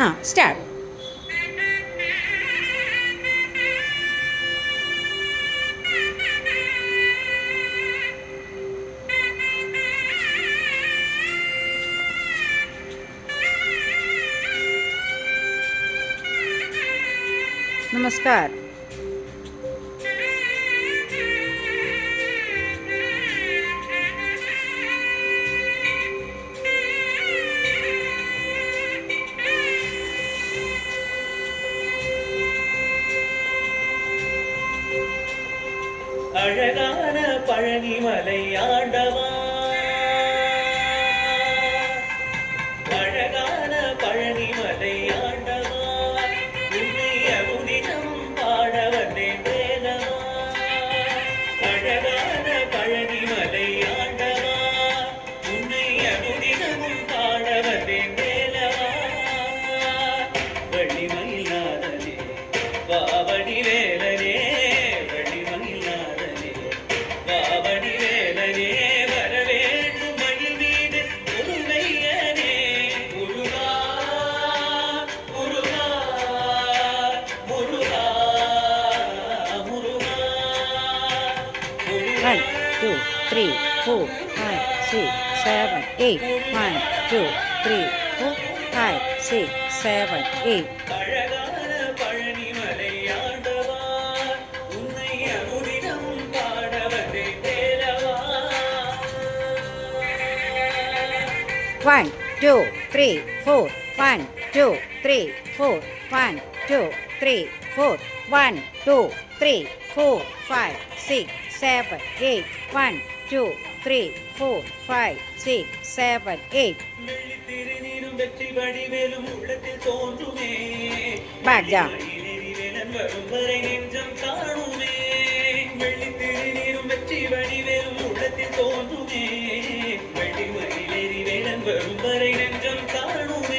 Start. नमस्कार. அழகான பழனிமலை ஆண்டவா, அழகான பழனிமலை ஆண்டவா, உன்னை அமுதினம் பாட வந்தேன் வேலவா. அழகான பழனிமலை ஆண்டவா, உன்னை அமுதினமும் பாட வந்தேன் வேலவா. வள்ளிமயிலாதனே வாவடி வேலனே, One, two, three, four, five, six, seven, eight. 1, 2, 3, 4, 5, 6, 7, 8. அழகான பழனிமலை ஆண்டவா, உன்னை அமுதினம் பாட வந்தேன் வேலவா. 1, 2, 3, 4. 1, 2, 3, 4. 1, 2, 3, 4. 1, 2, 3, 4, 5, 6, 7, 8. 1, 2, 3, 4, 5, 6, 7, 8. வெள்ளித்திருநீரும் வெற்றி வடிவேலும் உள்ளத்தில் தோன்றுமே. Back down. வரும் வரை நெஞ்சம்